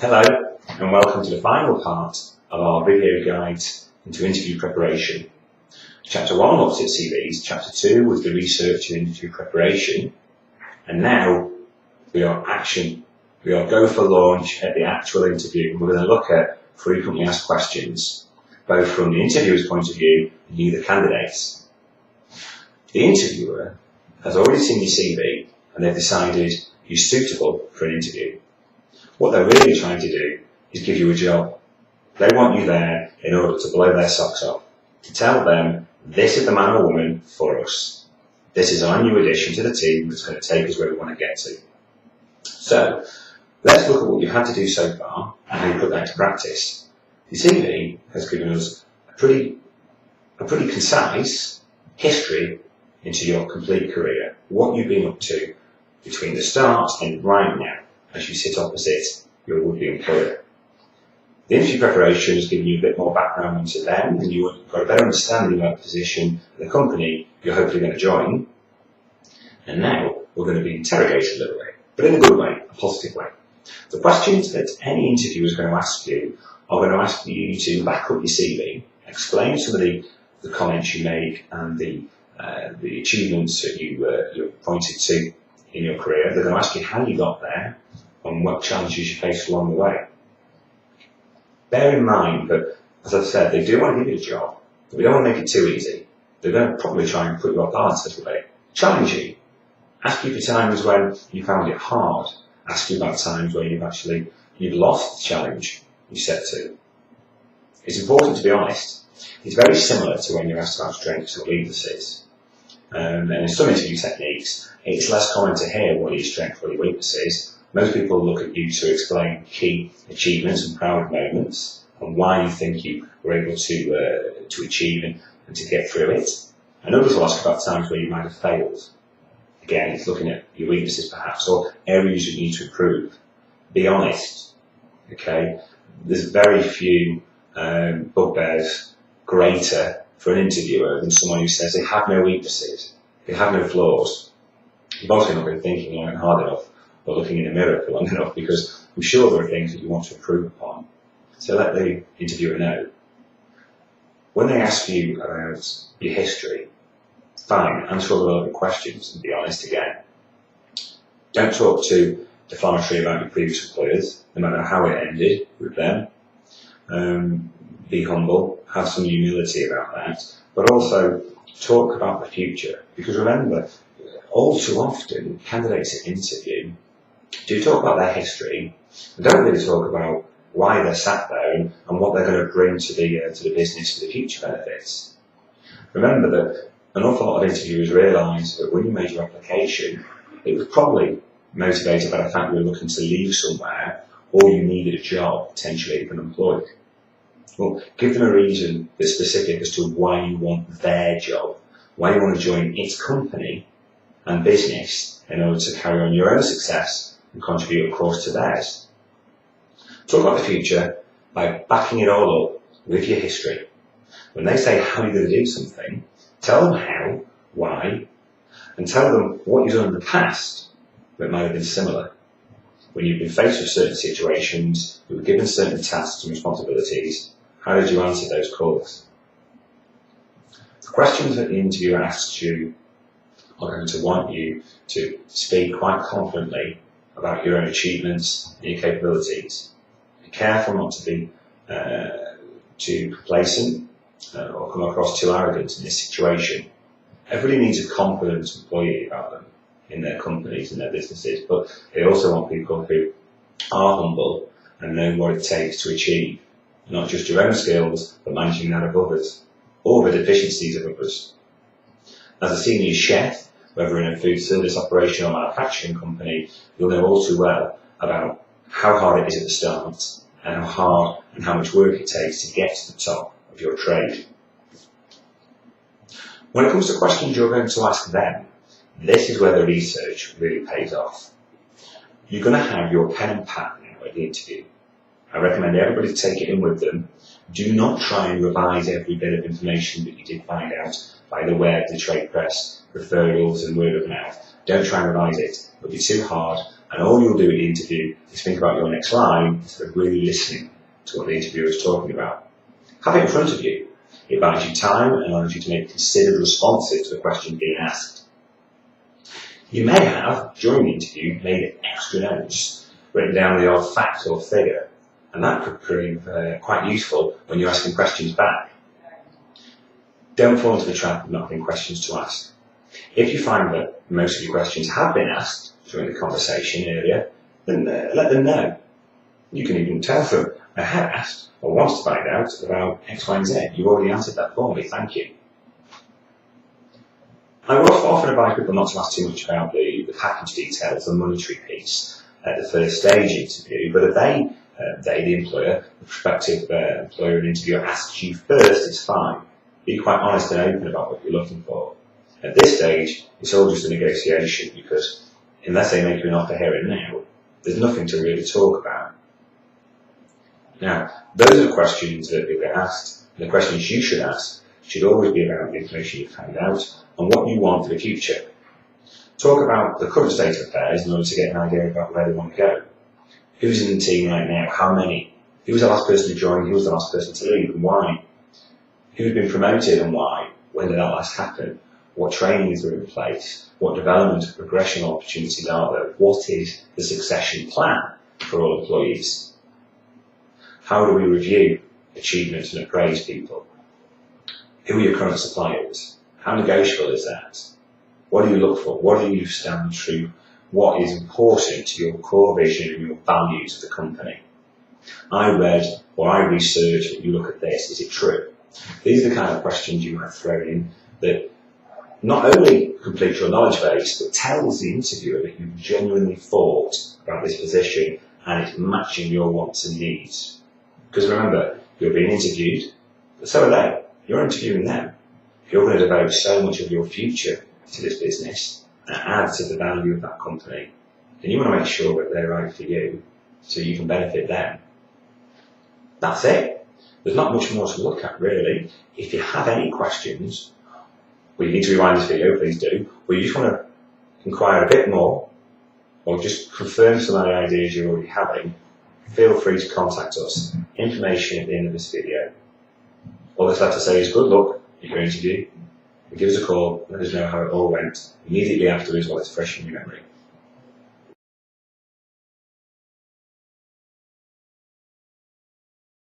Hello and welcome to the final part of our video guide into interview preparation. Chapter 1 looks at CVs, Chapter 2 was the research and interview preparation, and now we are go for launch at the actual interview, and we're going to look at frequently asked questions, both from the interviewer's point of view and you the candidates. The interviewer has already seen your CV and they've decided you're suitable for an interview. What they're really trying to do is give you a job. They want you there in order to blow their socks off, to tell them, this is the man or woman for us. This is our new addition to the team that's going to take us where we want to get to. So, let's look at what you've had to do so far and how you put that into practice. The CV has given us a pretty concise history into your complete career, what you've been up to between the start and right now as you sit opposite your would-be employer. The interview preparation has given you a bit more background into them, and you've got a better understanding about the position of the company you're hopefully going to join. And now we're going to be interrogated a little bit, but in a good way, a positive way. The questions that any interviewer is going to ask you are going to ask you to back up your CV, explain some of the comments you make and the achievements that you pointed to in your career. They're going to ask you how you got there and what challenges you faced along the way. Bear in mind that, as I've said, they do want to give you a job, but we don't want to make it too easy. They're going to probably try and put you off balance a little bit, challenge you, ask you for times when you found it hard, ask you about times where you've lost the challenge you set to. It's important to be honest. It's very similar to when you're asked about strengths or weaknesses. And in some interview techniques, it's less common to hear what your strength or your weakness is. Most people look at you to explain key achievements and proud moments and why you think you were able to achieve and to get through it. And others will ask about times where you might have failed. Again, it's looking at your weaknesses perhaps, or areas you need to improve. Be honest, okay? There's very few bugbears greater for an interviewer than someone who says they have no weaknesses, they have no flaws. You've also not been thinking long and hard enough or looking in a mirror for long enough, because I'm sure there are things that you want to improve upon. So let the interviewer know. When they ask you about your history, fine, answer all the relevant questions and be honest again. Don't talk too deflammatory about your previous employers, no matter how it ended with them. Be humble, have some humility about that, but also talk about the future. Because remember, all too often, candidates at interview do talk about their history and don't really talk about why they're sat there and what they're going to bring to the business for the future benefits. Remember that an awful lot of interviewers realise that when you made your application, it was probably motivated by the fact you were looking to leave somewhere or you needed a job, potentially even unemployed. Well, give them a reason that's specific as to why you want their job, why you want to join its company and business in order to carry on your own success and contribute, of course, to theirs. Talk about the future by backing it all up with your history. When they say how you're going to do something, tell them how, why, and tell them what you've done in the past that might have been similar. When you've been faced with certain situations, you were given certain tasks and responsibilities, how did you answer those calls? The questions that the interviewer asks you are going to want you to speak quite confidently about your own achievements and your capabilities. Be careful not to be too complacent or come across too arrogant in this situation. Everybody needs a confident employee about them in their companies and their businesses, but they also want people who are humble and know what it takes to achieve not just your own skills, but managing that of others, or the deficiencies of others. As a senior chef, whether in a food service operation or manufacturing company, you'll know all too well about how hard it is at the start and how hard and how much work it takes to get to the top of your trade. When it comes to questions you're going to ask them, this is where the research really pays off. You're going to have your pen and pad now at the interview. I recommend everybody take it in with them. Do not try and revise every bit of information that you did find out by the web, the trade press, referrals and word of mouth. Don't try and revise it. It'll be too hard And all you'll do in the interview is think about your next line instead of really listening to what the interviewer is talking about. Have it in front of you. It buys you time and allows you to make considered responses to the question being asked. You may have, during the interview, made extra notes, written down the odd fact or figure, and that could prove quite useful when you're asking questions back. Don't fall into the trap of not having questions to ask. If you find that most of your questions have been asked during the conversation earlier, then let them know. You can even tell them, I had asked or wanted to find out about X, Y, and Z. You already answered that for me, thank you. I will often advise people not to ask too much about the package details, the monetary piece at the first stage interview, but if they, the employer, the prospective employer and interviewer, asks you first, it's fine. Be quite honest and open about what you're looking for. At this stage, it's all just a negotiation because unless they make you an offer here and now, there's nothing to really talk about. Now, those are the questions that you'll get asked, and the questions you should ask should always be about the information you've found out and what you want for the future. Talk about the current state of affairs in order to get an idea about where they want to go. Who's in the team right now? How many? Who was the last person to join? Who was the last person to leave and why? Who's been promoted and why? When did that last happen? What trainings are in place? What development and progression opportunities are there? What is the succession plan for all employees? How do we review achievements and appraise people? Who are your current suppliers? How negotiable is that? What do you look for? What do you stand true? What is important to your core vision and your values of the company? I read or I researched that you look at this, is it true? These are the kind of questions you have thrown in that not only completes your knowledge base, but tells the interviewer that you've genuinely thought about this position and it's matching your wants and needs. Because remember, you're being interviewed, but so are they. You're interviewing them. If you're going to devote so much of your future to this business and add to the value of that company, then you want to make sure that they're right for you so you can benefit them. That's it. There's not much more to look at, really. If you have any questions, or you need to rewind this video, please do, or you just want to inquire a bit more, or just confirm some of the ideas you're already having, feel free to contact us. Information at the end of this video. All that's left to say is good luck at your interview, and give us a call, let us know how it all went immediately afterwards while it's fresh in your memory.